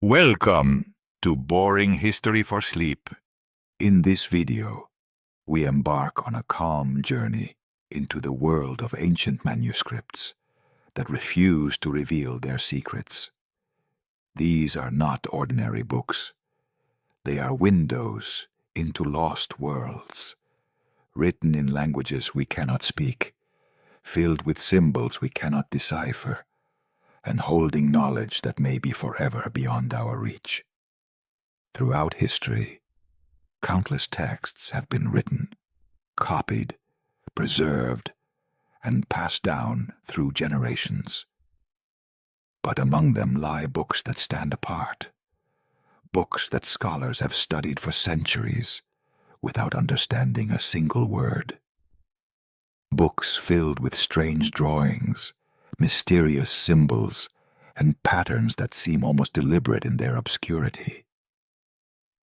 Welcome to Boring History for Sleep. In this video, we embark on a calm journey into the world of ancient manuscripts that refuse to reveal their secrets. These are not ordinary books. They are windows into lost worlds, written in languages we cannot speak, filled with symbols we cannot decipher, and holding knowledge that may be forever beyond our reach. Throughout history, countless texts have been written, copied, preserved, and passed down through generations. But among them lie books that stand apart, books that scholars have studied for centuries without understanding a single word. Books filled with strange drawings, mysterious symbols, and patterns that seem almost deliberate in their obscurity.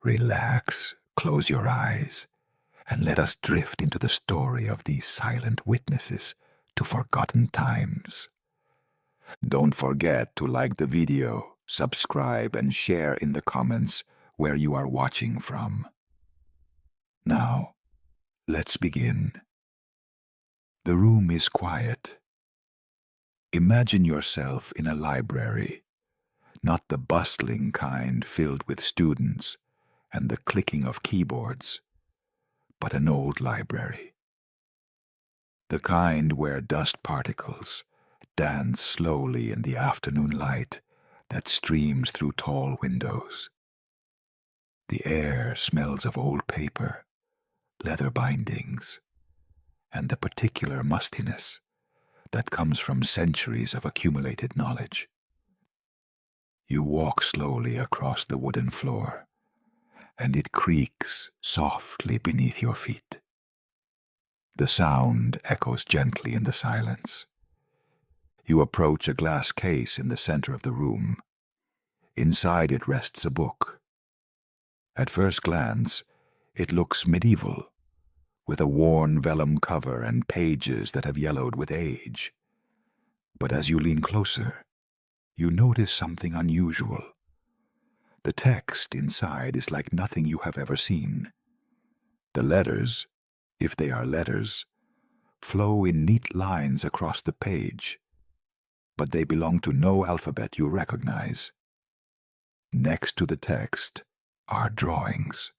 Relax, close your eyes, and let us drift into the story of these silent witnesses to forgotten times. Don't forget to like the video, subscribe, and share in the comments where you are watching from. Now, let's begin. The room is quiet. Imagine yourself in a library, not the bustling kind filled with students and the clicking of keyboards, but an old library. The kind where dust particles dance slowly in the afternoon light that streams through tall windows. The air smells of old paper, leather bindings, and the particular mustiness that comes from centuries of accumulated knowledge. You walk slowly across the wooden floor, and it creaks softly beneath your feet. The sound echoes gently in the silence. You approach a glass case in the center of the room. Inside it rests a book. At first glance, it looks medieval, with a worn vellum cover and pages that have yellowed with age. But as you lean closer, you notice something unusual. The text inside is like nothing you have ever seen. The letters, if they are letters, flow in neat lines across the page, but they belong to no alphabet you recognize. Next to the text are drawings.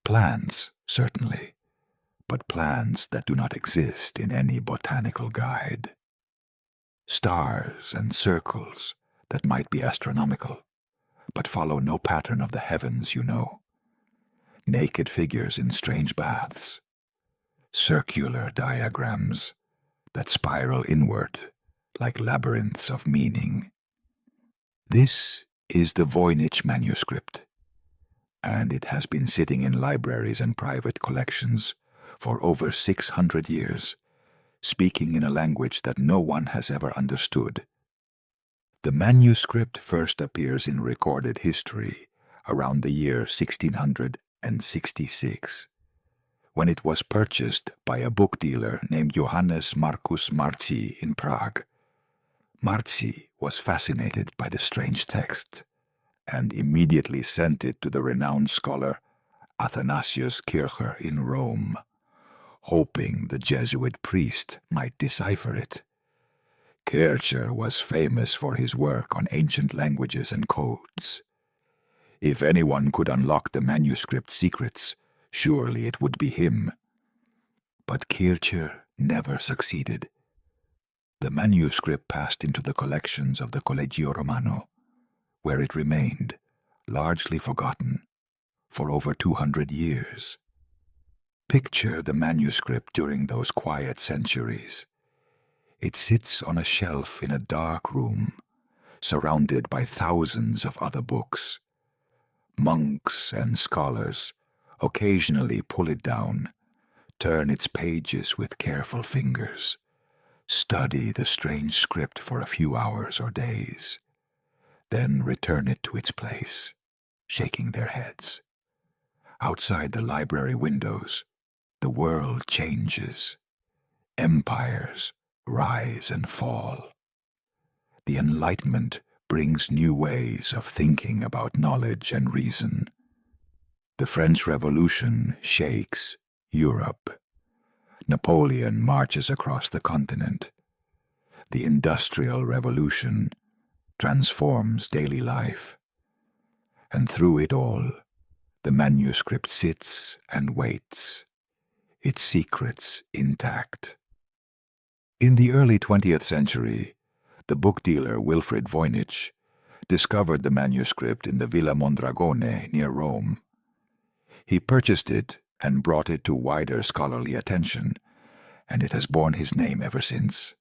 Plants, certainly, but plants that do not exist in any botanical guide. Stars and circles that might be astronomical, but follow no pattern of the heavens, you know. Naked figures in strange baths. Circular diagrams that spiral inward like labyrinths of meaning. This is the Voynich Manuscript, and it has been sitting in libraries and private collections for over 600 years, speaking in a language that no one has ever understood. The manuscript first appears in recorded history around the year 1666, when it was purchased by a book dealer named Johannes Marcus Marci in Prague. Marci was fascinated by the strange text and immediately sent it to the renowned scholar Athanasius Kircher in Rome, hoping the Jesuit priest might decipher it. Kircher was famous for his work on ancient languages and codes. If anyone could unlock the manuscript secrets, surely it would be him. But Kircher never succeeded. The manuscript passed into the collections of the Collegio Romano, where it remained, largely forgotten, for over 200 years. Picture the manuscript during those quiet centuries. It sits on a shelf in a dark room, surrounded by thousands of other books. Monks and scholars occasionally pull it down, turn its pages with careful fingers, study the strange script for a few hours or days, then return it to its place, shaking their heads. Outside the library windows, the world changes. Empires rise and fall. The Enlightenment brings new ways of thinking about knowledge and reason. The French Revolution shakes Europe. Napoleon marches across the continent. The Industrial Revolution transforms daily life. And through it all, the manuscript sits and waits, its secrets intact. In the early 20th century, the book dealer Wilfrid Voynich discovered the manuscript in the Villa Mondragone near Rome. He purchased it and brought it to wider scholarly attention, and it has borne his name ever since.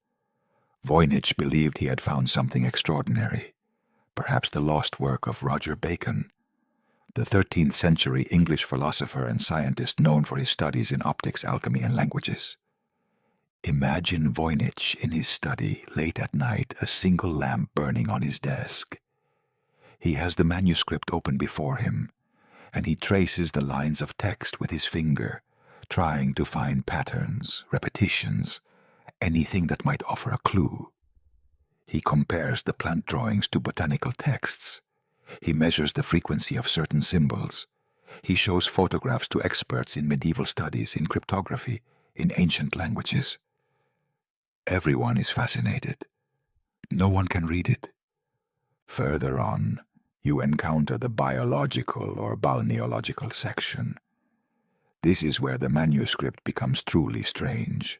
Voynich believed he had found something extraordinary, perhaps the lost work of Roger Bacon, the 13th century English philosopher and scientist known for his studies in optics, alchemy, and languages. Imagine Voynich in his study late at night, a single lamp burning on his desk. He has the manuscript open before him, and he traces the lines of text with his finger, trying to find patterns, repetitions, anything that might offer a clue. He compares the plant drawings to botanical texts. He measures the frequency of certain symbols. He shows photographs to experts in medieval studies, in cryptography, in ancient languages. Everyone is fascinated. No one can read it. Further on, you encounter the biological or balneological section. This is where the manuscript becomes truly strange.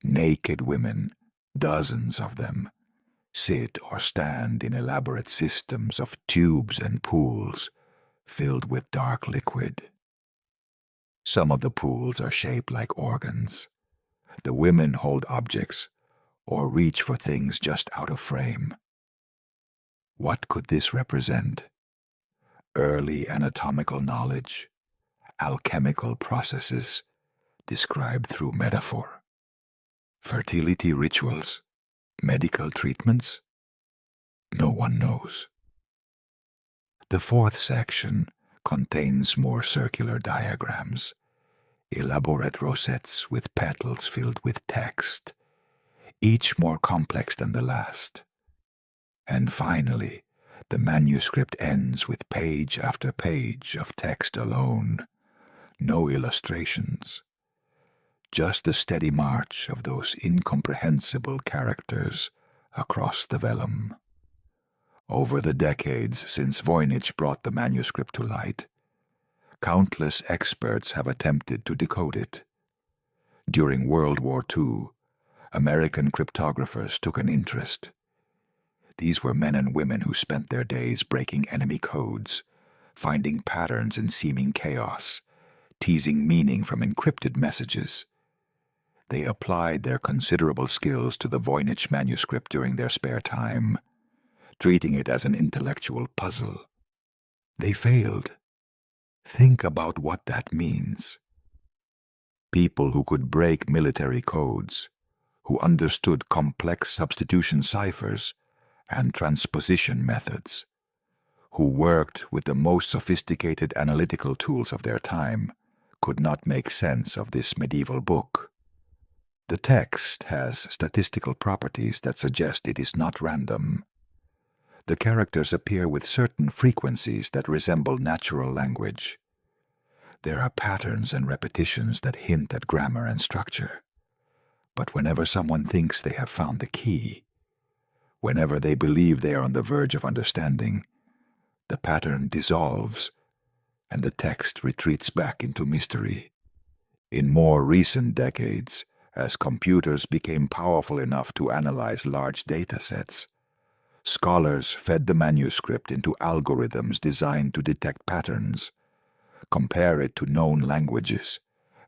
Naked women, dozens of them, sit or stand in elaborate systems of tubes and pools filled with dark liquid. Some of the pools are shaped like organs. The women hold objects or reach for things just out of frame. What could this represent? Early anatomical knowledge, alchemical processes described through metaphor, fertility rituals, medical treatments? No one knows. The fourth section contains more circular diagrams, elaborate rosettes with petals filled with text, each more complex than the last. And finally, the manuscript ends with page after page of text alone, no illustrations, just the steady march of those incomprehensible characters across the vellum. Over the decades since Voynich brought the manuscript to light, countless experts have attempted to decode it. During World War II, American cryptographers took an interest. These were men and women who spent their days breaking enemy codes, finding patterns in seeming chaos, teasing meaning from encrypted messages. They applied their considerable skills to the Voynich manuscript during their spare time, treating it as an intellectual puzzle. They failed. Think about what that means. People who could break military codes, who understood complex substitution ciphers and transposition methods, who worked with the most sophisticated analytical tools of their time, could not make sense of this medieval book. The text has statistical properties that suggest it is not random. The characters appear with certain frequencies that resemble natural language. There are patterns and repetitions that hint at grammar and structure. But whenever someone thinks they have found the key, whenever they believe they are on the verge of understanding, the pattern dissolves and the text retreats back into mystery. In more recent decades, as computers became powerful enough to analyze large data sets, scholars fed the manuscript into algorithms designed to detect patterns, compare it to known languages,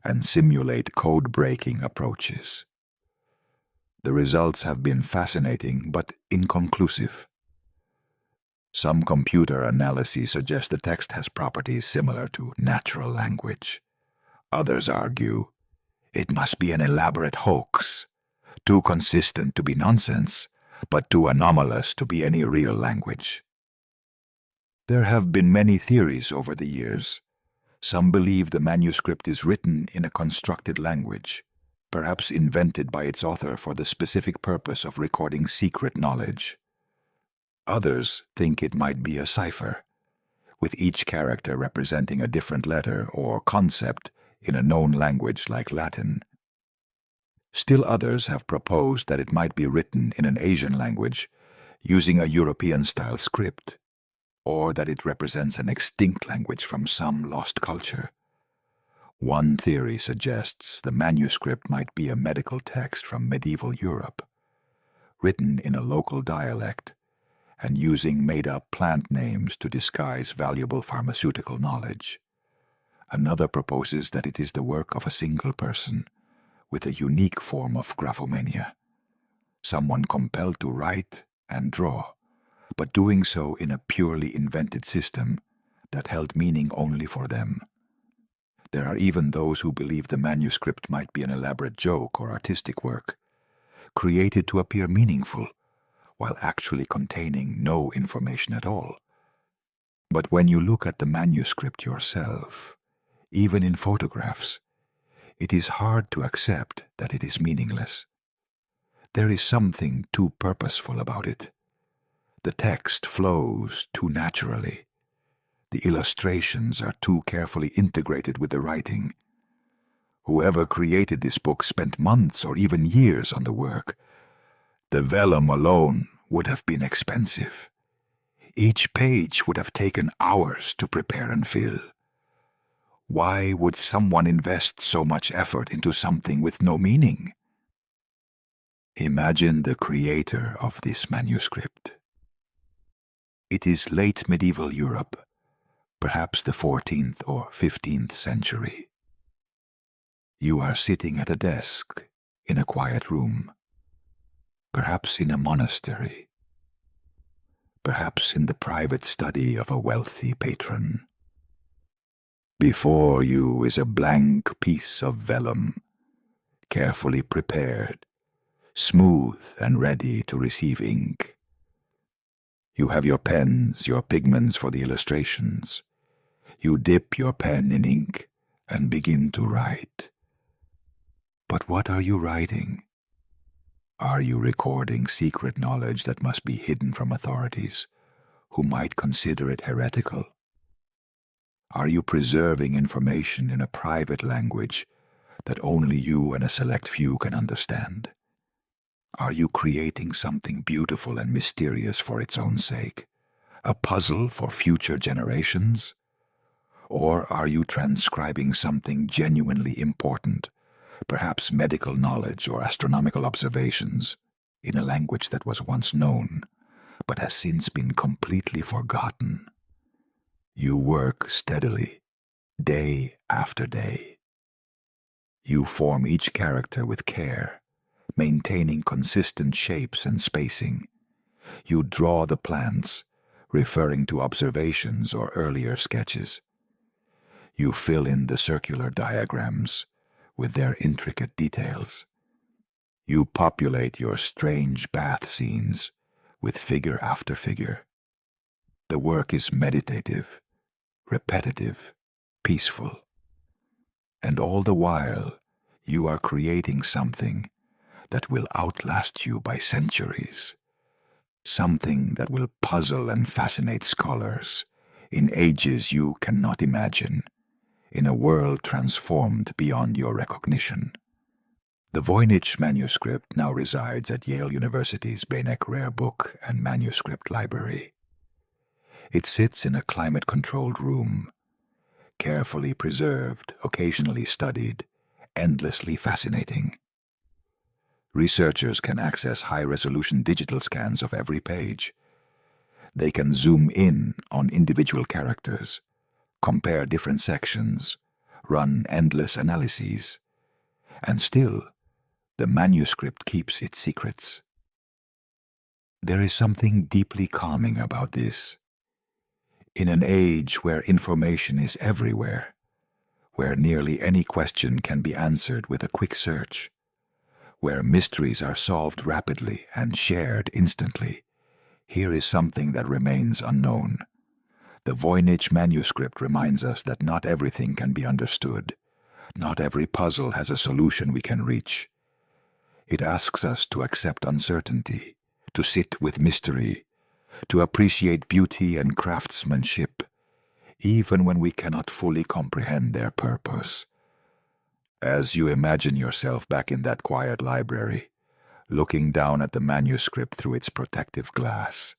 and simulate code-breaking approaches. The results have been fascinating but inconclusive. Some computer analyses suggest the text has properties similar to natural language. Others argue it must be an elaborate hoax, too consistent to be nonsense, but too anomalous to be any real language. There have been many theories over the years. Some believe the manuscript is written in a constructed language, perhaps invented by its author for the specific purpose of recording secret knowledge. Others think it might be a cipher, with each character representing a different letter or concept in a known language like Latin. Still others have proposed that it might be written in an Asian language using a European-style script, or that it represents an extinct language from some lost culture. One theory suggests the manuscript might be a medical text from medieval Europe, written in a local dialect and using made-up plant names to disguise valuable pharmaceutical knowledge. Another proposes that it is the work of a single person with a unique form of graphomania, someone compelled to write and draw, but doing so in a purely invented system that held meaning only for them. There are even those who believe the manuscript might be an elaborate joke or artistic work, created to appear meaningful, while actually containing no information at all. But when you look at the manuscript yourself, even in photographs, it is hard to accept that it is meaningless. There is something too purposeful about it. The text flows too naturally. The illustrations are too carefully integrated with the writing. Whoever created this book spent months or even years on the work. The vellum alone would have been expensive. Each page would have taken hours to prepare and fill. Why would someone invest so much effort into something with no meaning? Imagine the creator of this manuscript. It is late medieval Europe, perhaps the 14th or 15th century. You are sitting at a desk in a quiet room, perhaps in a monastery, perhaps in the private study of a wealthy patron. Before you is a blank piece of vellum, carefully prepared, smooth and ready to receive ink. You have your pens, your pigments for the illustrations. You dip your pen in ink and begin to write. But what are you writing? Are you recording secret knowledge that must be hidden from authorities, who might consider it heretical? Are you preserving information in a private language that only you and a select few can understand? Are you creating something beautiful and mysterious for its own sake, a puzzle for future generations? Or are you transcribing something genuinely important, perhaps medical knowledge or astronomical observations, in a language that was once known, but has since been completely forgotten? You work steadily, day after day. You form each character with care, maintaining consistent shapes and spacing. You draw the plants, referring to observations or earlier sketches. You fill in the circular diagrams with their intricate details. You populate your strange bath scenes with figure after figure. The work is meditative, repetitive, peaceful. And all the while, you are creating something that will outlast you by centuries. Something that will puzzle and fascinate scholars in ages you cannot imagine, in a world transformed beyond your recognition. The Voynich Manuscript now resides at Yale University's Voynich Rare Book and Manuscript Library. It sits in a climate-controlled room, carefully preserved, occasionally studied, endlessly fascinating. Researchers can access high-resolution digital scans of every page. They can zoom in on individual characters, compare different sections, run endless analyses, and still, the manuscript keeps its secrets. There is something deeply calming about this. In an age where information is everywhere, where nearly any question can be answered with a quick search, where mysteries are solved rapidly and shared instantly, here is something that remains unknown. The Voynich Manuscript reminds us that not everything can be understood. Not every puzzle has a solution we can reach. It asks us to accept uncertainty, to sit with mystery, to appreciate beauty and craftsmanship, even when we cannot fully comprehend their purpose. As you imagine yourself back in that quiet library, looking down at the manuscript through its protective glass,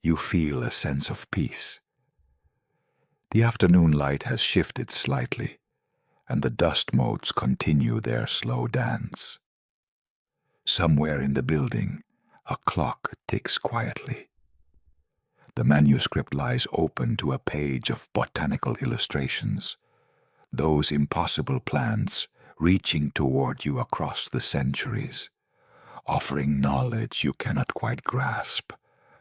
you feel a sense of peace. The afternoon light has shifted slightly, and the dust motes continue their slow dance. Somewhere in the building, a clock ticks quietly. The manuscript lies open to a page of botanical illustrations, those impossible plants reaching toward you across the centuries, offering knowledge you cannot quite grasp,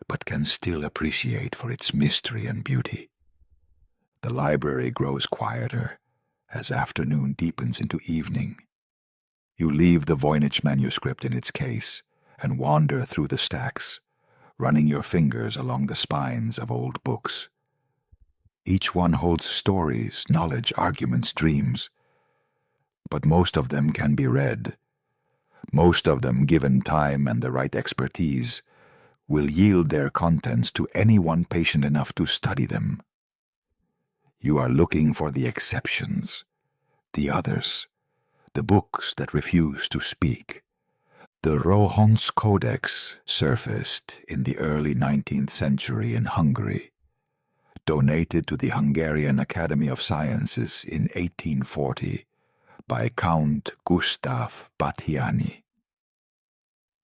but can still appreciate for its mystery and beauty. The library grows quieter as afternoon deepens into evening. You leave the Voynich manuscript in its case and wander through the stacks, running your fingers along the spines of old books. Each one holds stories, knowledge, arguments, dreams, but most of them can be read. Most of them, given time and the right expertise, will yield their contents to anyone patient enough to study them. You are looking for the exceptions, the others, the books that refuse to speak. The Rohon's Codex surfaced in the early 19th century in Hungary, donated to the Hungarian Academy of Sciences in 1840 by Count Gustav Bathyány.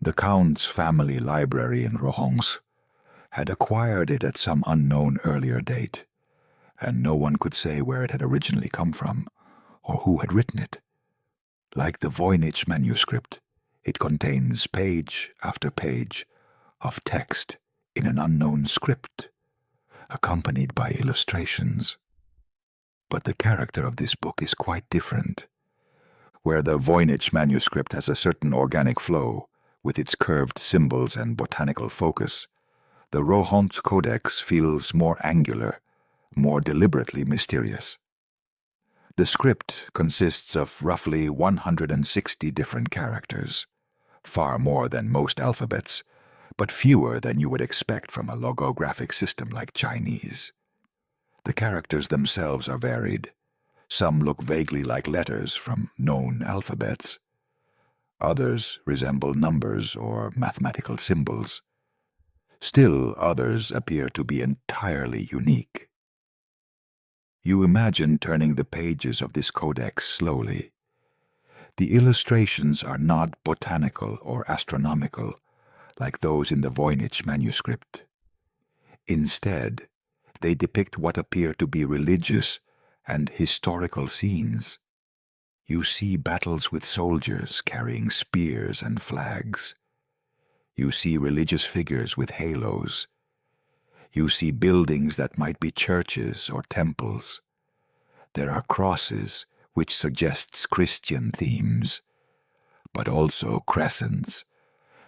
The Count's family library in Rohon's had acquired it at some unknown earlier date, and no one could say where it had originally come from or who had written it. Like the Voynich manuscript, it contains page after page of text in an unknown script, accompanied by illustrations. But the character of this book is quite different. Where the Voynich manuscript has a certain organic flow, with its curved symbols and botanical focus, the Rohon's Codex feels more angular, more deliberately mysterious. The script consists of roughly 160 different characters, far more than most alphabets, but fewer than you would expect from a logographic system like Chinese. The characters themselves are varied. Some look vaguely like letters from known alphabets. Others resemble numbers or mathematical symbols. Still others appear to be entirely unique. You imagine turning the pages of this codex slowly. The illustrations are not botanical or astronomical, like those in the Voynich manuscript. Instead, they depict what appear to be religious and historical scenes. You see battles with soldiers carrying spears and flags. You see religious figures with halos. You see buildings that might be churches or temples. There are crosses, which suggests Christian themes, but also crescents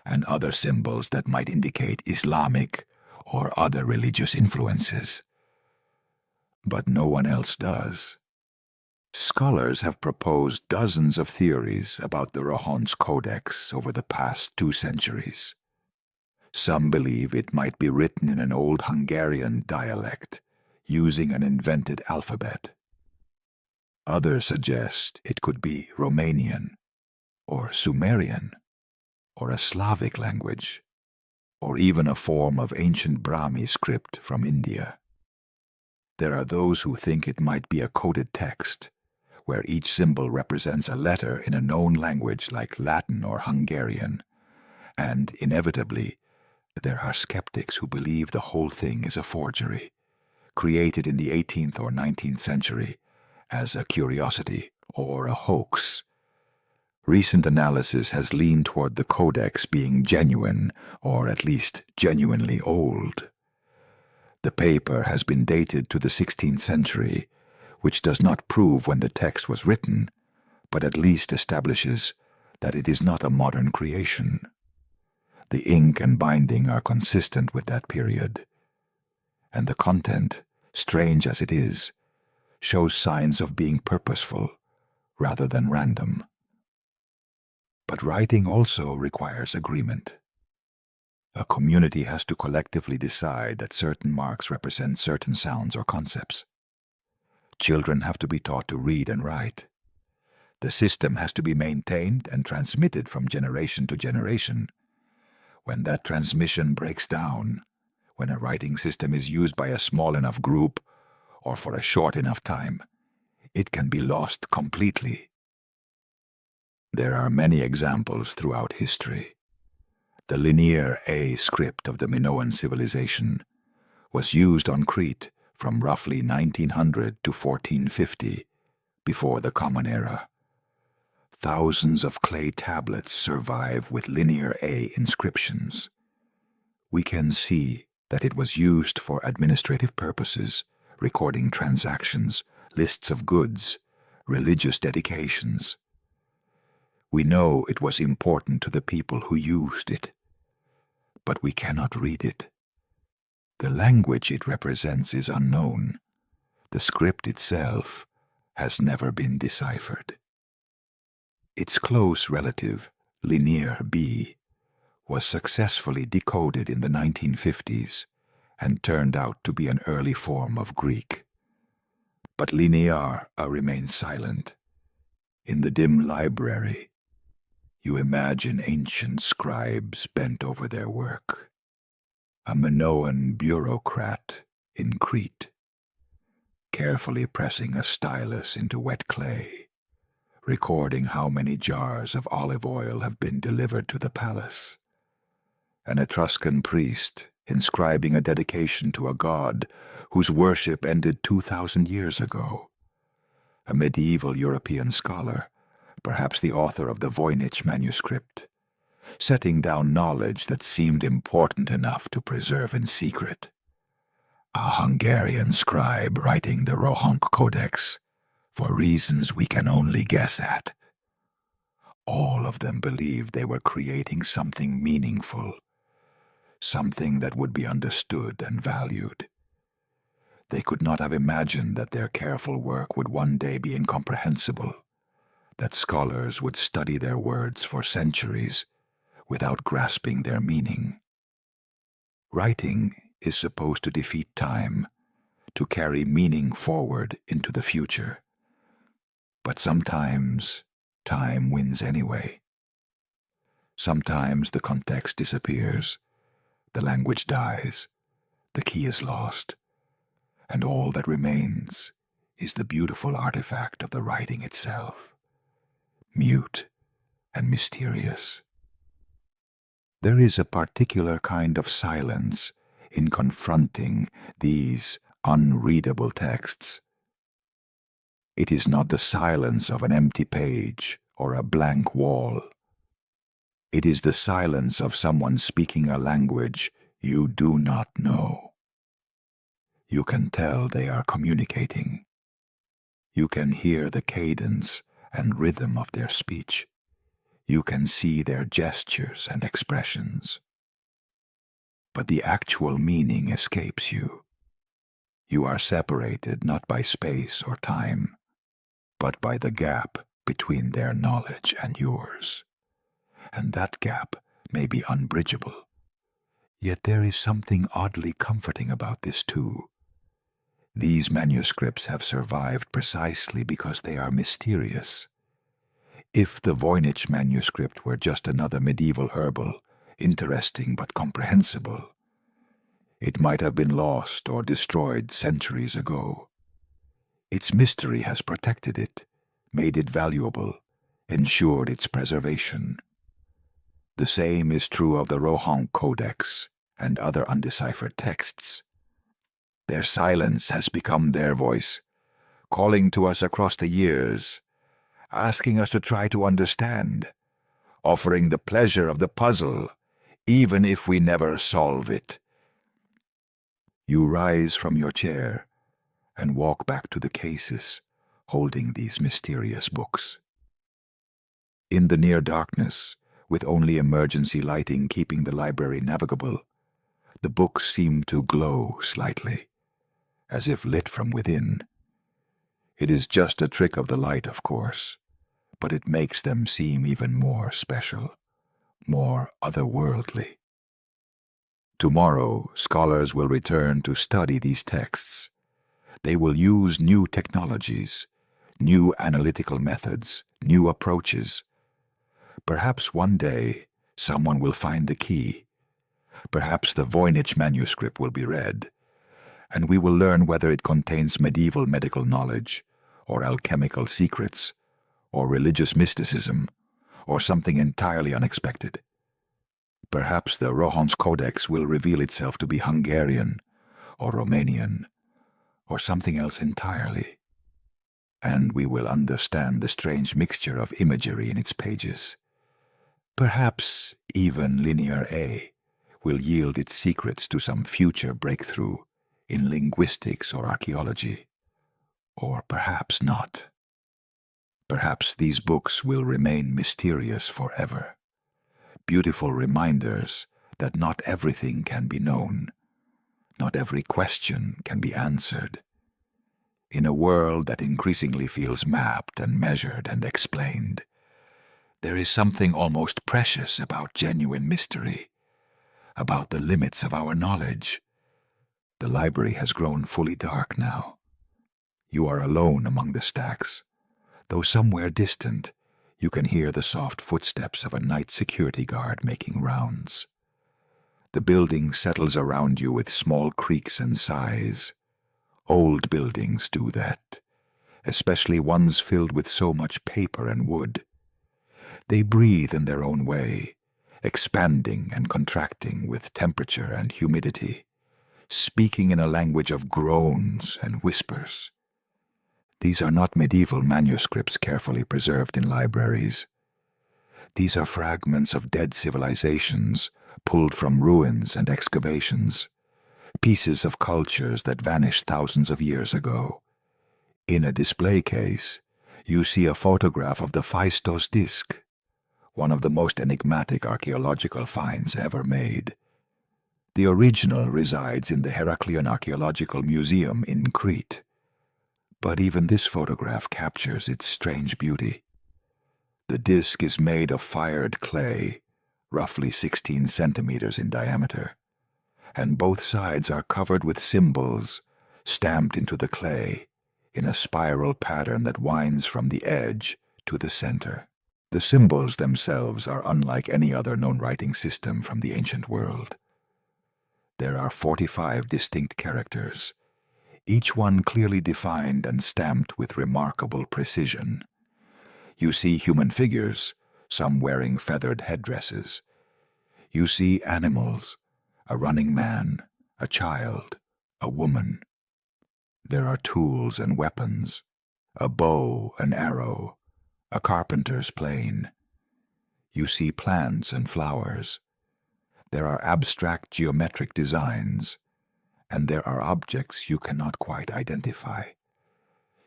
and other symbols that might indicate Islamic or other religious influences. But no one else does. Scholars have proposed dozens of theories about the Rohon's Codex over the past 2 centuries. Some believe it might be written in an old Hungarian dialect, using an invented alphabet. Others suggest it could be Romanian, or Sumerian, or a Slavic language, or even a form of ancient Brahmi script from India. There are those who think it might be a coded text, where each symbol represents a letter in a known language like Latin or Hungarian, and inevitably, there are skeptics who believe the whole thing is a forgery, created in the 18th or 19th century as a curiosity or a hoax. Recent analysis has leaned toward the codex being genuine, or at least genuinely old. The paper has been dated to the 16th century, which does not prove when the text was written, but at least establishes that it is not a modern creation. The ink and binding are consistent with that period, and the content, strange as it is, shows signs of being purposeful rather than random. But writing also requires agreement. A community has to collectively decide that certain marks represent certain sounds or concepts. Children have to be taught to read and write. The system has to be maintained and transmitted from generation to generation. When that transmission breaks down, when a writing system is used by a small enough group or for a short enough time, it can be lost completely. There are many examples throughout history. The linear A script of the Minoan civilization was used on Crete from roughly 1900 to 1450, before the Common Era. Thousands of clay tablets survive with linear A inscriptions. We can see that it was used for administrative purposes, recording transactions, lists of goods, religious dedications. We know it was important to the people who used it, but we cannot read it. The language it represents is unknown. The script itself has never been deciphered. Its close relative, Linear B, was successfully decoded in the 1950s and turned out to be an early form of Greek. But Linear remains silent. In the dim library, you imagine ancient scribes bent over their work. A Minoan bureaucrat in Crete, carefully pressing a stylus into wet clay, recording how many jars of olive oil have been delivered to the palace. An Etruscan priest inscribing a dedication to a god whose worship ended 2,000 years ago. A medieval European scholar, perhaps the author of the Voynich Manuscript, setting down knowledge that seemed important enough to preserve in secret. A Hungarian scribe writing the Rohank Codex, for reasons we can only guess at. All of them believed they were creating something meaningful, something that would be understood and valued. They could not have imagined that their careful work would one day be incomprehensible, that scholars would study their words for centuries without grasping their meaning. Writing is supposed to defeat time, to carry meaning forward into the future. But sometimes time wins anyway. Sometimes the context disappears, the language dies, the key is lost, and all that remains is the beautiful artifact of the writing itself, mute and mysterious. There is a particular kind of silence in confronting these unreadable texts. It is not the silence of an empty page or a blank wall. It is the silence of someone speaking a language you do not know. You can tell they are communicating. You can hear the cadence and rhythm of their speech. You can see their gestures and expressions. But the actual meaning escapes you. You are separated not by space or time, but by the gap between their knowledge and yours. And that gap may be unbridgeable. Yet there is something oddly comforting about this too. These manuscripts have survived precisely because they are mysterious. If the Voynich manuscript were just another medieval herbal, interesting but comprehensible, it might have been lost or destroyed centuries ago. Its mystery has protected it, made it valuable, ensured its preservation. The same is true of the Rohank Codex and other undeciphered texts. Their silence has become their voice, calling to us across the years, asking us to try to understand, offering the pleasure of the puzzle, even if we never solve it. You rise from your chair and walk back to the cases, holding these mysterious books. In the near darkness, with only emergency lighting keeping the library navigable, the books seem to glow slightly, as if lit from within. It is just a trick of the light, of course, but it makes them seem even more special, more otherworldly. Tomorrow, scholars will return to study these texts. They will use new technologies, new analytical methods, new approaches. Perhaps one day, someone will find the key. Perhaps the Voynich Manuscript will be read, and we will learn whether it contains medieval medical knowledge, or alchemical secrets, or religious mysticism, or something entirely unexpected. Perhaps the Rohan's Codex will reveal itself to be Hungarian, or Romanian, or something else entirely. And we will understand the strange mixture of imagery in its pages. Perhaps even Linear A will yield its secrets to some future breakthrough in linguistics or archaeology. Or perhaps not. Perhaps these books will remain mysterious forever. Beautiful reminders that not everything can be known. Not every question can be answered. In a world that increasingly feels mapped and measured and explained, there is something almost precious about genuine mystery, about the limits of our knowledge. The library has grown fully dark now. You are alone among the stacks, though somewhere distant you can hear the soft footsteps of a night security guard making rounds. The building settles around you with small creaks and sighs. Old buildings do that, especially ones filled with so much paper and wood. They breathe in their own way, expanding and contracting with temperature and humidity, speaking in a language of groans and whispers. These are not medieval manuscripts carefully preserved in libraries. These are fragments of dead civilizations pulled from ruins and excavations, pieces of cultures that vanished thousands of years ago. In a display case, you see a photograph of the Phaistos disk, one of the most enigmatic archaeological finds ever made. The original resides in the Heraklion Archaeological Museum in Crete. But even this photograph captures its strange beauty. The disk is made of fired clay, roughly 16 centimeters in diameter, and both sides are covered with symbols stamped into the clay in a spiral pattern that winds from the edge to the center. The symbols themselves are unlike any other known writing system from the ancient world. There are 45 distinct characters, each one clearly defined and stamped with remarkable precision. You see human figures, some wearing feathered headdresses. You see animals, a running man, a child, a woman. There are tools and weapons, a bow, an arrow, a carpenter's plane. You see plants and flowers. There are abstract geometric designs, and there are objects you cannot quite identify.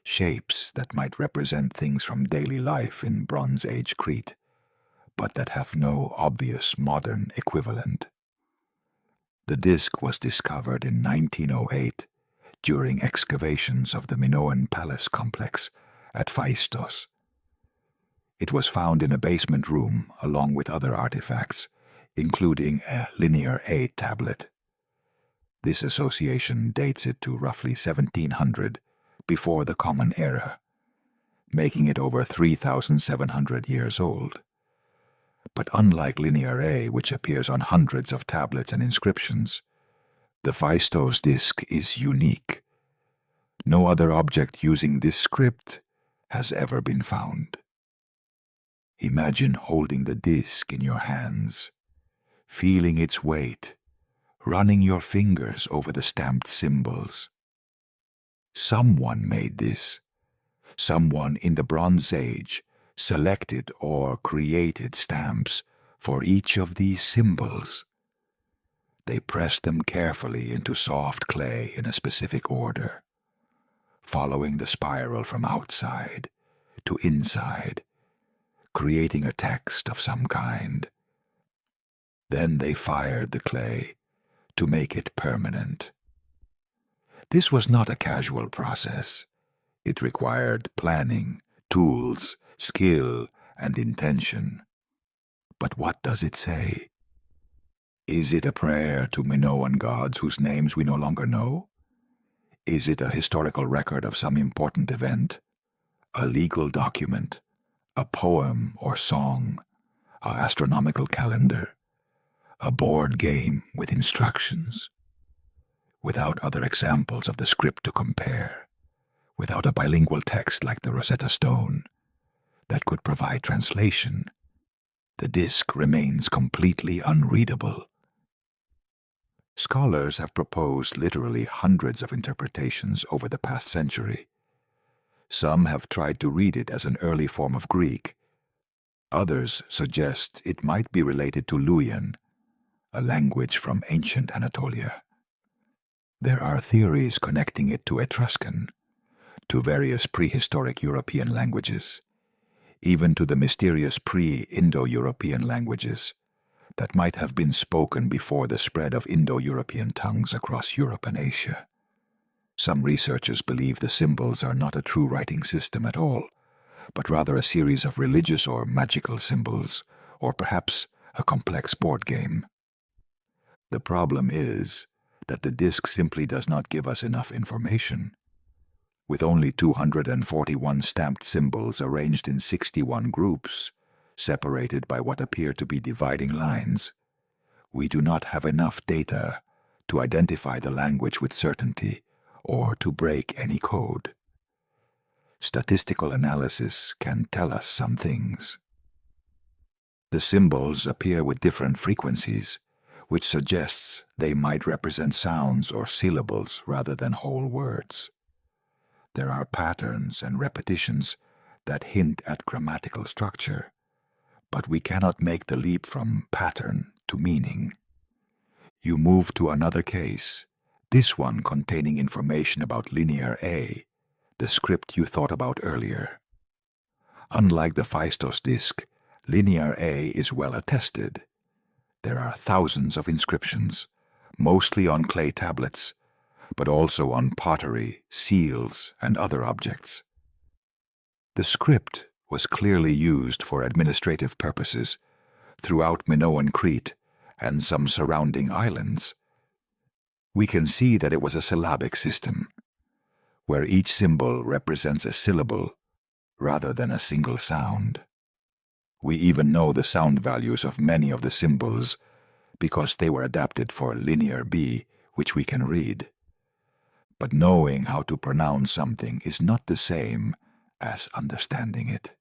Shapes that might represent things from daily life in Bronze Age Crete, but that have no obvious modern equivalent. The disk was discovered in 1908 during excavations of the Minoan Palace complex at Phaistos. It was found in a basement room along with other artifacts, including a Linear A tablet. This association dates it to roughly 1700 before the Common Era, making it over 3,700 years old. But unlike Linear A, which appears on hundreds of tablets and inscriptions, the Phaistos disk is unique. No other object using this script has ever been found. Imagine holding the disk in your hands, feeling its weight, running your fingers over the stamped symbols. Someone made this. Someone in the Bronze Age selected or created stamps for each of these symbols. They pressed them carefully into soft clay in a specific order, following the spiral from outside to inside, creating a text of some kind. Then they fired the clay to make it permanent. This was not a casual process. It required planning, tools, skill, and intention. But what does it say? Is it a prayer to Minoan gods whose names we no longer know? Is it a historical record of some important event? A legal document? A poem or song? A astronomical calendar? A board game with instructions? Without other examples of the script to compare, without a bilingual text like the Rosetta Stone that could provide translation, the disk remains completely unreadable. Scholars have proposed literally hundreds of interpretations over the past century. Some have tried to read it as an early form of Greek. Others suggest it might be related to Luwian, a language from ancient Anatolia. There are theories connecting it to Etruscan, to various prehistoric European languages, even to the mysterious pre-Indo-European languages that might have been spoken before the spread of Indo-European tongues across Europe and Asia. Some researchers believe the symbols are not a true writing system at all, but rather a series of religious or magical symbols, or perhaps a complex board game. The problem is that the disk simply does not give us enough information. With only 241 stamped symbols arranged in 61 groups, separated by what appear to be dividing lines, we do not have enough data to identify the language with certainty or to break any code. Statistical analysis can tell us some things. The symbols appear with different frequencies, which suggests they might represent sounds or syllables rather than whole words. There are patterns and repetitions that hint at grammatical structure, but we cannot make the leap from pattern to meaning. You move to another case, this one containing information about linear A, the script you thought about earlier. Unlike the Phaistos disk, linear A is well attested. There are thousands of inscriptions, mostly on clay tablets, but also on pottery, seals, and other objects. The script was clearly used for administrative purposes throughout Minoan Crete and some surrounding islands. We can see that it was a syllabic system, where each symbol represents a syllable rather than a single sound. We even know the sound values of many of the symbols because they were adapted for linear B, which we can read. But knowing how to pronounce something is not the same as understanding it.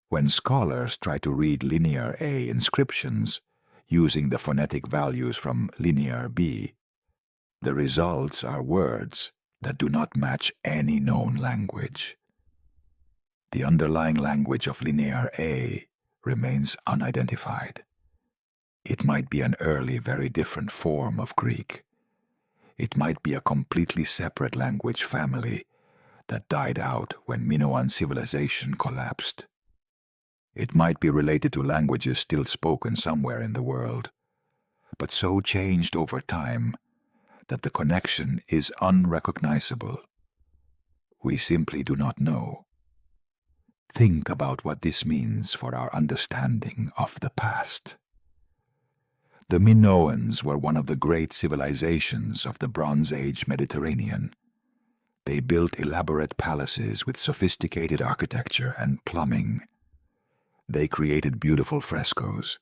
When scholars try to read linear A inscriptions using the phonetic values from linear B, the results are words that do not match any known language. The underlying language of linear A remains unidentified. It might be an early, very different form of Greek. It might be a completely separate language family that died out when Minoan civilization collapsed. It might be related to languages still spoken somewhere in the world, but so changed over time that the connection is unrecognizable. We simply do not know. Think about what this means for our understanding of the past. The Minoans were one of the great civilizations of the Bronze Age Mediterranean. They built elaborate palaces with sophisticated architecture and plumbing. They created beautiful frescoes,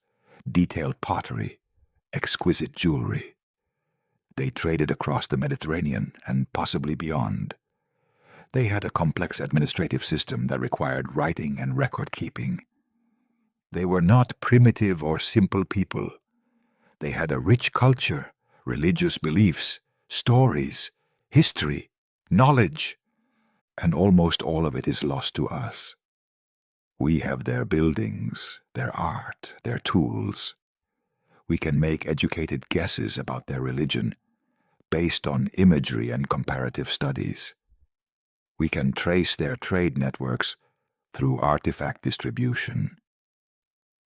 detailed pottery, exquisite jewelry. They traded across the Mediterranean and possibly beyond. They had a complex administrative system that required writing and record-keeping. They were not primitive or simple people. They had a rich culture, religious beliefs, stories, history, knowledge, and almost all of it is lost to us. We have their buildings, their art, their tools. We can make educated guesses about their religion based on imagery and comparative studies. We can trace their trade networks through artifact distribution.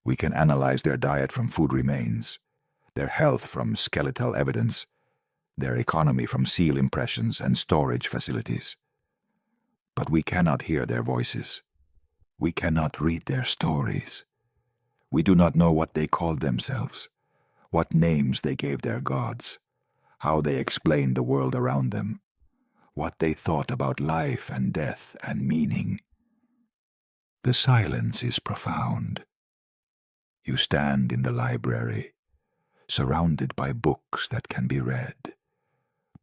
We can analyze their diet from food remains, their health from skeletal evidence, their economy from seal impressions and storage facilities. But we cannot hear their voices. We cannot read their stories. We do not know what they called themselves, what names they gave their gods, how they explained the world around them, what they thought about life and death and meaning. The silence is profound. You stand in the library, surrounded by books that can be read,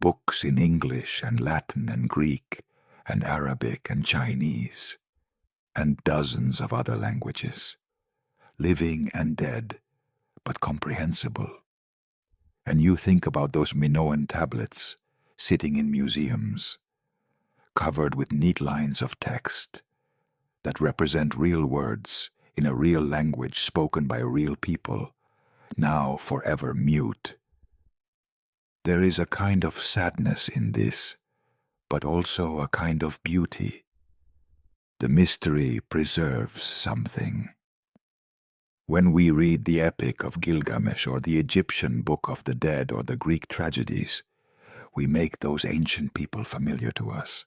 books in English and Latin and Greek and Arabic and Chinese, and dozens of other languages, living and dead, but comprehensible. And you think about those Minoan tablets sitting in museums, covered with neat lines of text that represent real words in a real language spoken by real people, now forever mute. There is a kind of sadness in this, but also a kind of beauty. The mystery preserves something. When we read the Epic of Gilgamesh or the Egyptian Book of the Dead or the Greek tragedies, we make those ancient people familiar to us.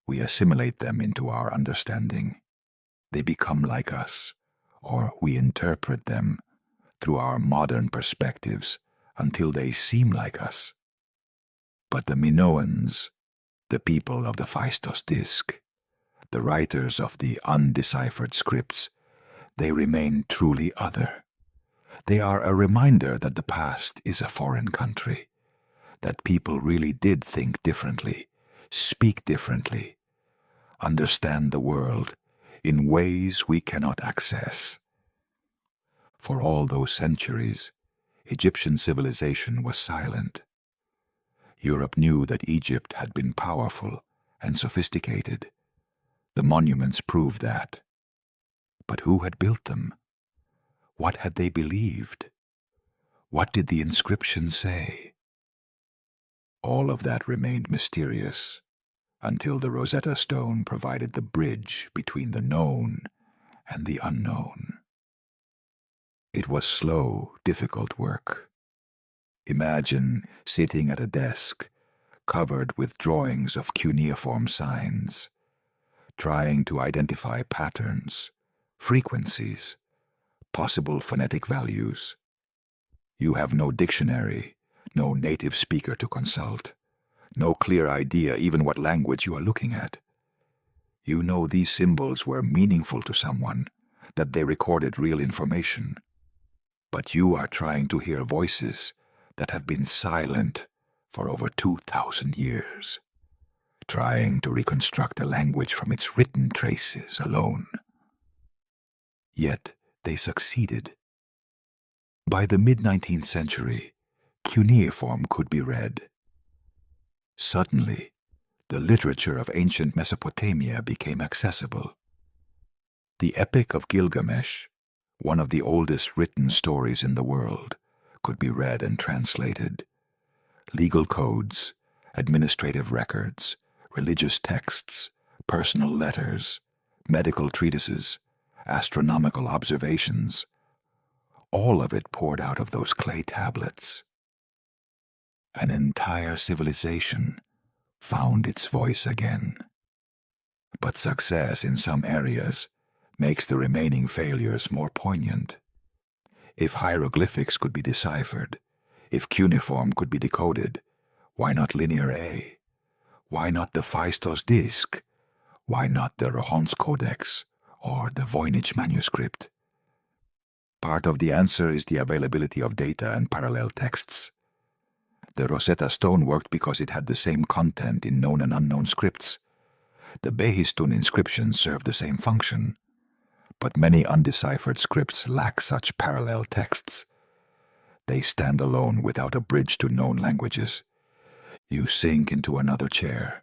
We assimilate them into our understanding. They become like us, or we interpret them through our modern perspectives until they seem like us. But the Minoans, the people of the Phaistos disk, the writers of the undeciphered scripts, they remain truly other. They are a reminder that the past is a foreign country, that people really did think differently, speak differently, understand the world in ways we cannot access. For all those centuries, Egyptian civilization was silent. Europe knew that Egypt had been powerful and sophisticated. The monuments proved that. But who had built them? What had they believed? What did the inscriptions say? All of that remained mysterious until the Rosetta Stone provided the bridge between the known and the unknown. It was slow, difficult work. Imagine sitting at a desk covered with drawings of cuneiform signs, trying to identify patterns, frequencies, possible phonetic values. You have no dictionary, no native speaker to consult, no clear idea even what language you are looking at. You know these symbols were meaningful to someone, that they recorded real information. But you are trying to hear voices that have been silent for over 2,000 years, trying to reconstruct a language from its written traces alone. Yet they succeeded. By the mid-19th century, cuneiform could be read. Suddenly, the literature of ancient Mesopotamia became accessible. The Epic of Gilgamesh, one of the oldest written stories in the world, could be read and translated. Legal codes, administrative records, religious texts, personal letters, medical treatises, astronomical observations, all of it poured out of those clay tablets. An entire civilization found its voice again. But success in some areas makes the remaining failures more poignant. If hieroglyphics could be deciphered, if cuneiform could be decoded, why not Linear A? Why not the Phaistos disk? Why not the Rohon's Codex or the Voynich Manuscript? Part of the answer is the availability of data and parallel texts. The Rosetta Stone worked because it had the same content in known and unknown scripts. The Behistun inscriptions serve the same function. But many undeciphered scripts lack such parallel texts. They stand alone without a bridge to known languages. You sink into another chair,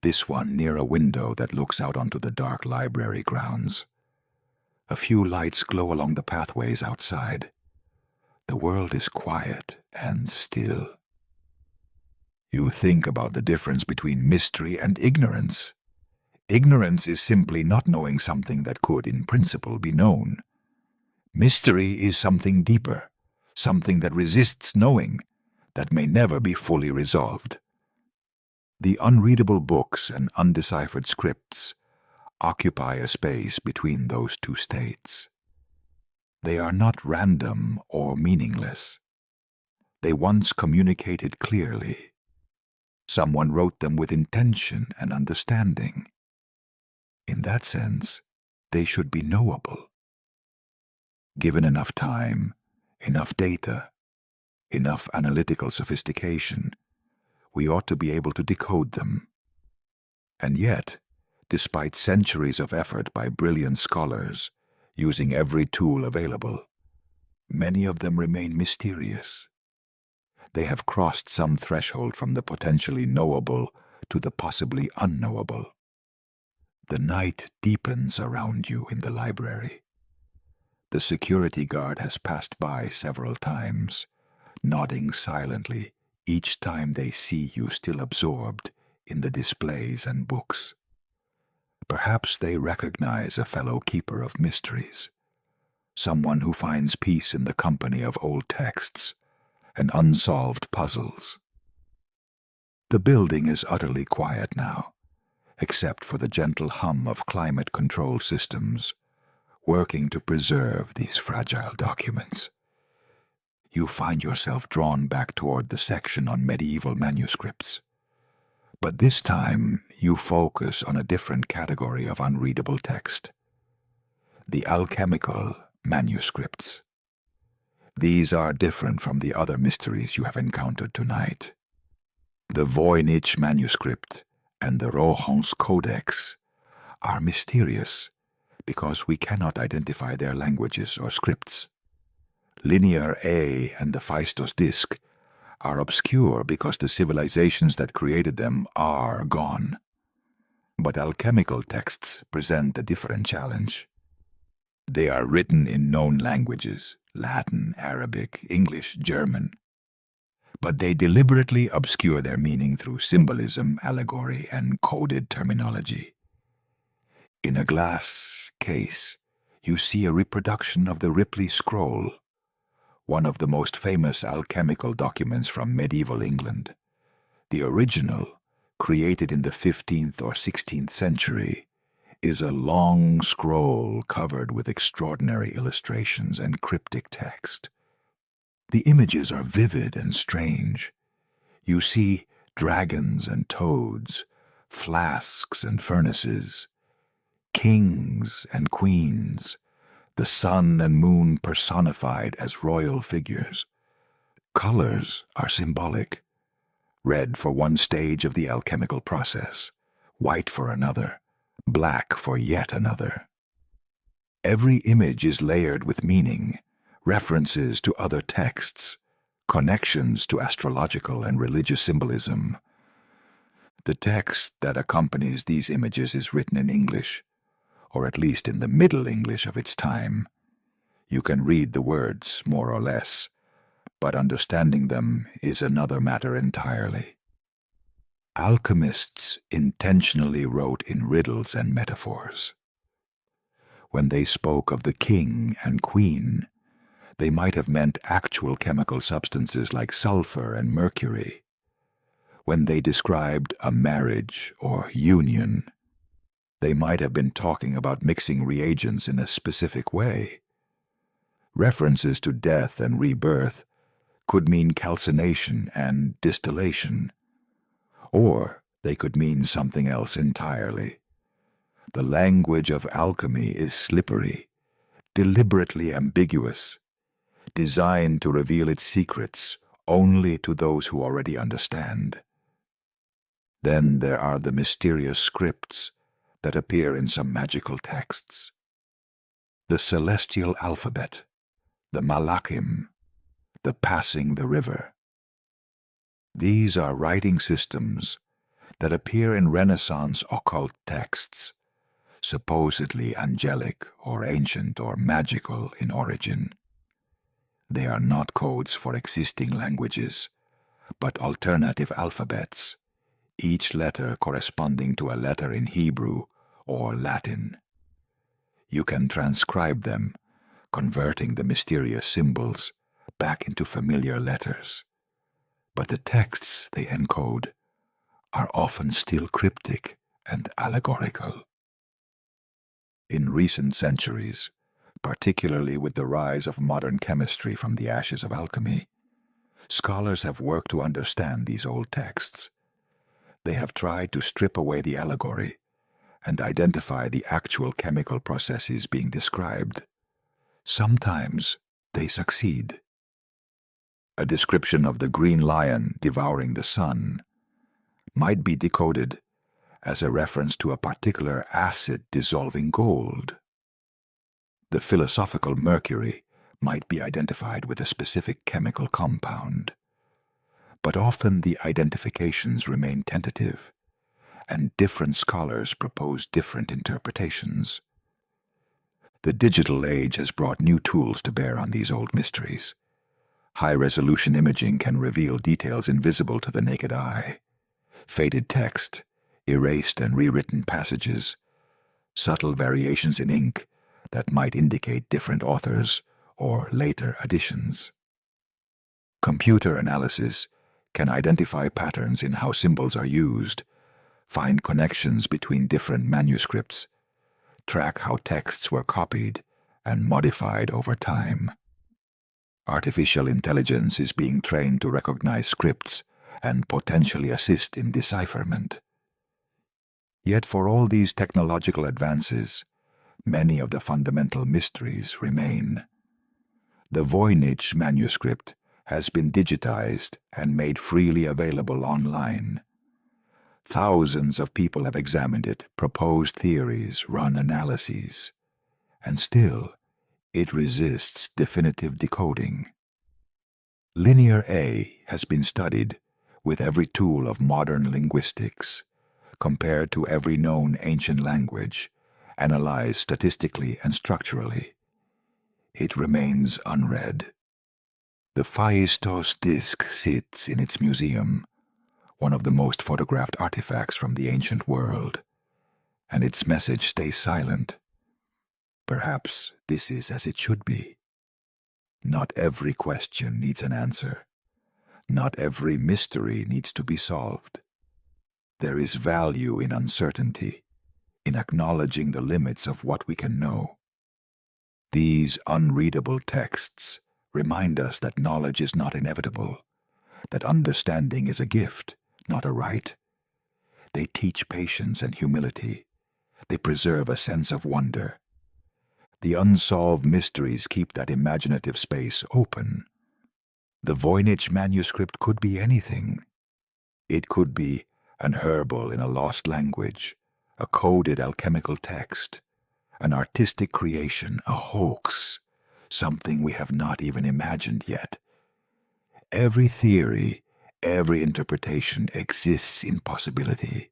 this one near a window that looks out onto the dark library grounds. A few lights glow along the pathways outside. The world is quiet and still. You think about the difference between mystery and ignorance. Ignorance is simply not knowing something that could, in principle, be known. Mystery is something deeper, something that resists knowing, that may never be fully resolved. The unreadable books and undeciphered scripts occupy a space between those two states. They are not random or meaningless. They once communicated clearly. Someone wrote them with intention and understanding. In that sense, they should be knowable. Given enough time, enough data, enough analytical sophistication, we ought to be able to decode them. And yet, despite centuries of effort by brilliant scholars, using every tool available, many of them remain mysterious. They have crossed some threshold from the potentially knowable to the possibly unknowable. The night deepens around you in the library. The security guard has passed by several times, nodding silently each time they see you still absorbed in the displays and books. Perhaps they recognize a fellow keeper of mysteries, someone who finds peace in the company of old texts and unsolved puzzles. The building is utterly quiet now, except for the gentle hum of climate control systems working to preserve these fragile documents. You find yourself drawn back toward the section on medieval manuscripts. But this time you focus on a different category of unreadable text: the alchemical manuscripts. These are different from the other mysteries you have encountered tonight. The Voynich Manuscript and the Rohan's Codex are mysterious because we cannot identify their languages or scripts. Linear A and the Phaistos disc are obscure because the civilizations that created them are gone. But alchemical texts present a different challenge. They are written in known languages: Latin, Arabic, English, German. But they deliberately obscure their meaning through symbolism, allegory, and coded terminology. In a glass case, you see a reproduction of the Ripley Scroll, one of the most famous alchemical documents from medieval England. The original, created in the 15th or 16th century, is a long scroll covered with extraordinary illustrations and cryptic text. The images are vivid and strange. You see dragons and toads, flasks and furnaces, kings and queens, the sun and moon personified as royal figures. Colors are symbolic: red for one stage of the alchemical process, white for another, black for yet another. Every image is layered with meaning, references to other texts, connections to astrological and religious symbolism. The text that accompanies these images is written in English, or at least in the Middle English of its time. You can read the words more or less, but understanding them is another matter entirely. Alchemists intentionally wrote in riddles and metaphors. When they spoke of the king and queen, they might have meant actual chemical substances like sulfur and mercury. When they described a marriage or union, they might have been talking about mixing reagents in a specific way. References to death and rebirth could mean calcination and distillation, or they could mean something else entirely. The language of alchemy is slippery, deliberately ambiguous, designed to reveal its secrets only to those who already understand. Then there are the mysterious scripts that appear in some magical texts. The celestial alphabet, the malachim, the passing the river. These are writing systems that appear in Renaissance occult texts, supposedly angelic or ancient or magical in origin. They are not codes for existing languages, but alternative alphabets, each letter corresponding to a letter in Hebrew or Latin. You can transcribe them, converting the mysterious symbols back into familiar letters. But the texts they encode are often still cryptic and allegorical. In recent centuries, particularly with the rise of modern chemistry from the ashes of alchemy, scholars have worked to understand these old texts. They have tried to strip away the allegory and identify the actual chemical processes being described. Sometimes they succeed. A description of the green lion devouring the sun might be decoded as a reference to a particular acid dissolving gold. The philosophical mercury might be identified with a specific chemical compound. But often the identifications remain tentative, and different scholars propose different interpretations. The digital age has brought new tools to bear on these old mysteries. High-resolution imaging can reveal details invisible to the naked eye. Faded text, erased and rewritten passages, subtle variations in ink that might indicate different authors or later additions. Computer analysis can identify patterns in how symbols are used, find connections between different manuscripts, track how texts were copied and modified over time. Artificial intelligence is being trained to recognize scripts and potentially assist in decipherment. Yet for all these technological advances, many of the fundamental mysteries remain. The Voynich Manuscript has been digitized and made freely available online. Thousands of people have examined it, proposed theories, run analyses, and still it resists definitive decoding. Linear A has been studied with every tool of modern linguistics, compared to every known ancient language, analyzed statistically and structurally. It remains unread. The Phaistos disc sits in its museum, one of the most photographed artifacts from the ancient world, and its message stays silent. Perhaps this is as it should be. Not every question needs an answer. Not every mystery needs to be solved. There is value in uncertainty, in acknowledging the limits of what we can know. These unreadable texts remind us that knowledge is not inevitable, that understanding is a gift, not a right. They teach patience and humility. They preserve a sense of wonder. The unsolved mysteries keep that imaginative space open. The Voynich Manuscript could be anything. It could be an herbal in a lost language, a coded alchemical text, an artistic creation, a hoax, something we have not even imagined yet. Every theory, every interpretation exists in possibility.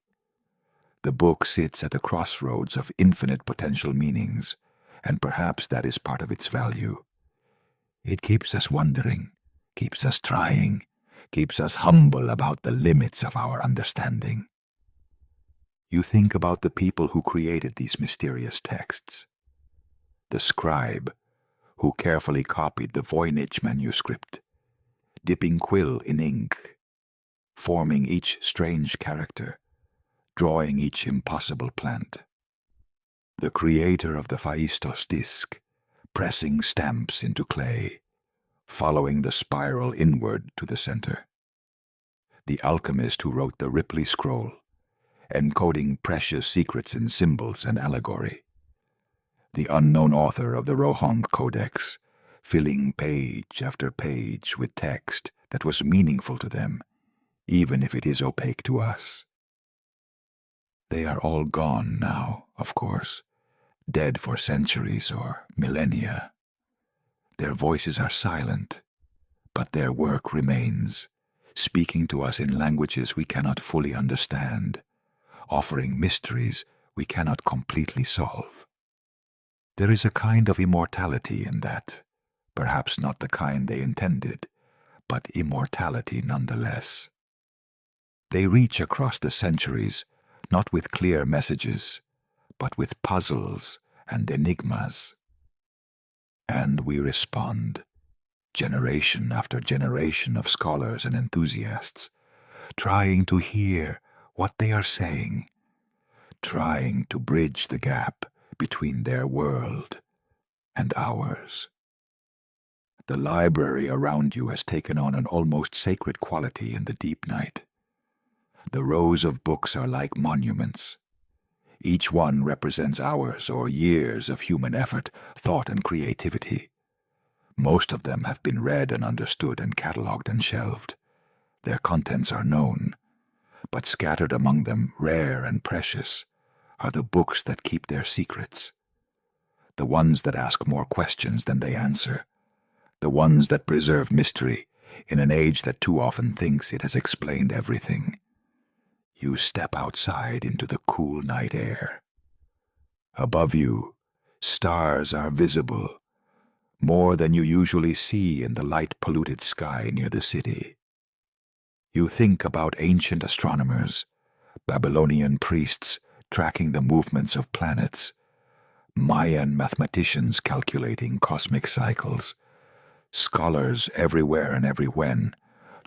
The book sits at a crossroads of infinite potential meanings, and perhaps that is part of its value. It keeps us wondering, keeps us trying, keeps us humble about the limits of our understanding. You think about the people who created these mysterious texts. The scribe, who carefully copied the Voynich Manuscript, dipping quill in ink, forming each strange character, drawing each impossible plant. The creator of the Phaistos disc, pressing stamps into clay, following the spiral inward to the center. The alchemist who wrote the Ripley scroll, encoding precious secrets in symbols and allegory. The unknown author of the Rohong Codex, filling page after page with text that was meaningful to them, even if it is opaque to us. They are all gone now, of course, dead for centuries or millennia. Their voices are silent, but their work remains, speaking to us in languages we cannot fully understand, offering mysteries we cannot completely solve. There is a kind of immortality in that, perhaps not the kind they intended, but immortality nonetheless. They reach across the centuries, not with clear messages, but with puzzles and enigmas. And we respond, generation after generation of scholars and enthusiasts, trying to hear what they are saying, trying to bridge the gap between their world and ours. The library around you has taken on an almost sacred quality in the deep night. The rows of books are like monuments. Each one represents hours or years of human effort, thought, and creativity. Most of them have been read and understood and catalogued and shelved. Their contents are known, but scattered among them, rare and precious, are the books that keep their secrets. The ones that ask more questions than they answer. The ones that preserve mystery in an age that too often thinks it has explained everything. You step outside into the cool night air. Above you, stars are visible, more than you usually see in the light-polluted sky near the city. You think about ancient astronomers, Babylonian priests tracking the movements of planets, Mayan mathematicians calculating cosmic cycles, scholars everywhere and everywhen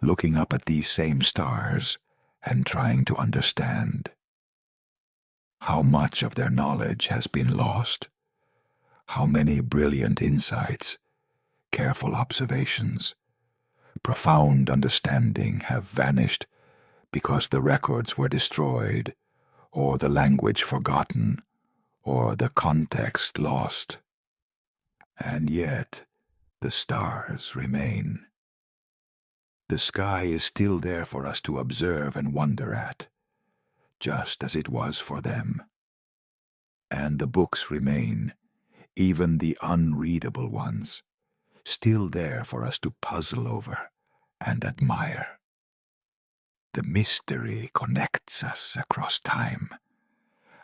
looking up at these same stars and trying to understand. How much of their knowledge has been lost? How many brilliant insights, careful observations, profound understanding have vanished because the records were destroyed, or the language forgotten, or the context lost. And yet, the stars remain. The sky is still there for us to observe and wonder at, just as it was for them. And the books remain, even the unreadable ones, still there for us to puzzle over and admire. The mystery connects us across time,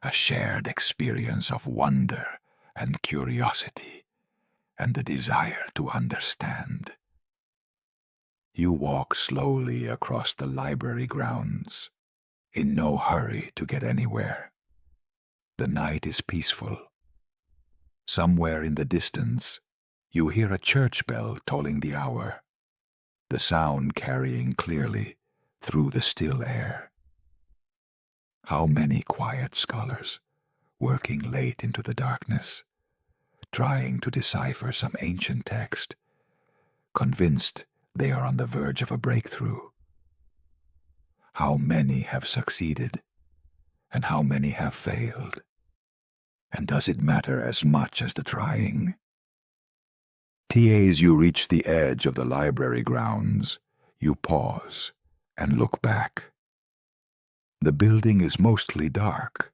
a shared experience of wonder and curiosity, and the desire to understand. You walk slowly across the library grounds, in no hurry to get anywhere. The night is peaceful. Somewhere in the distance, you hear a church bell tolling the hour, the sound carrying clearly through the still air. How many quiet scholars, working late into the darkness, trying to decipher some ancient text, convinced they are on the verge of a breakthrough. How many have succeeded, and how many have failed? And does it matter as much as the trying? As you reach the edge of the library grounds, you pause and look back. The building is mostly dark,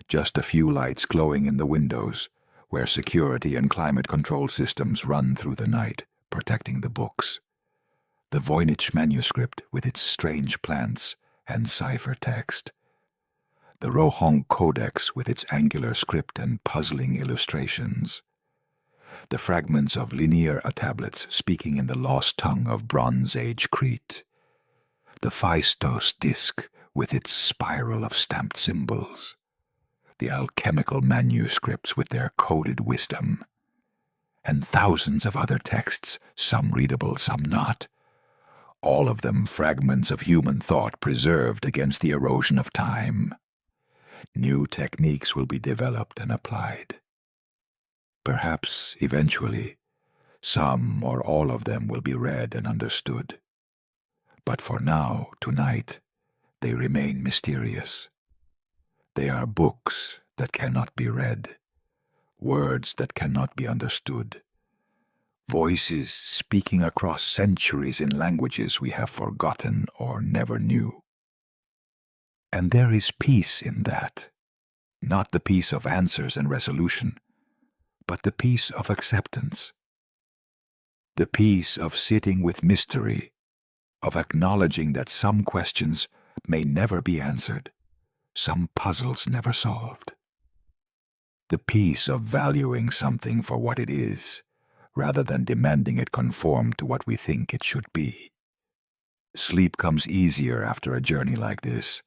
just a few lights glowing in the windows, where security and climate control systems run through the night, protecting the books. The Voynich Manuscript with its strange plants and cipher text. The Rohong Codex with its angular script and puzzling illustrations. The fragments of linear tablets speaking in the lost tongue of Bronze Age Crete. The Phaistos disc with its spiral of stamped symbols. The alchemical manuscripts with their coded wisdom. And thousands of other texts, some readable, some not. All of them fragments of human thought preserved against the erosion of time. New techniques will be developed and applied. Perhaps, eventually, some or all of them will be read and understood. But for now, tonight, they remain mysterious. They are books that cannot be read, words that cannot be understood, voices speaking across centuries in languages we have forgotten or never knew. And there is peace in that, not the peace of answers and resolution, but the peace of acceptance, the peace of sitting with mystery, of acknowledging that some questions may never be answered, some puzzles never solved, the peace of valuing something for what it is, rather than demanding it conform to what we think it should be. Sleep comes easier after a journey like this,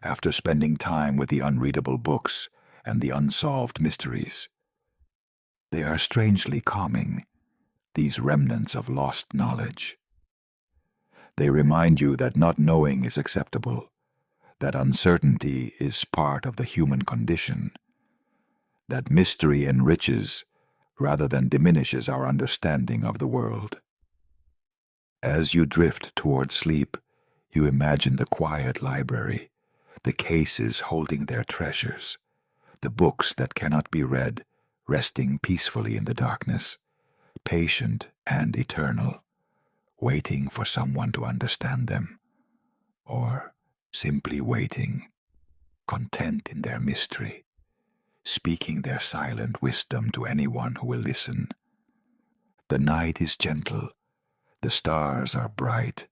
after spending time with the unreadable books and the unsolved mysteries. They are strangely calming, these remnants of lost knowledge. They remind you that not knowing is acceptable, that uncertainty is part of the human condition, that mystery enriches rather than diminishes our understanding of the world. As you drift toward sleep, you imagine the quiet library, the cases holding their treasures, the books that cannot be read, resting peacefully in the darkness, patient and eternal, waiting for someone to understand them, or simply waiting, content in their mystery, speaking their silent wisdom to anyone who will listen. The night is gentle, the stars are bright,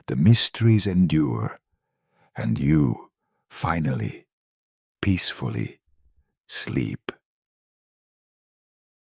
the mysteries endure, and you, finally, peacefully sleep.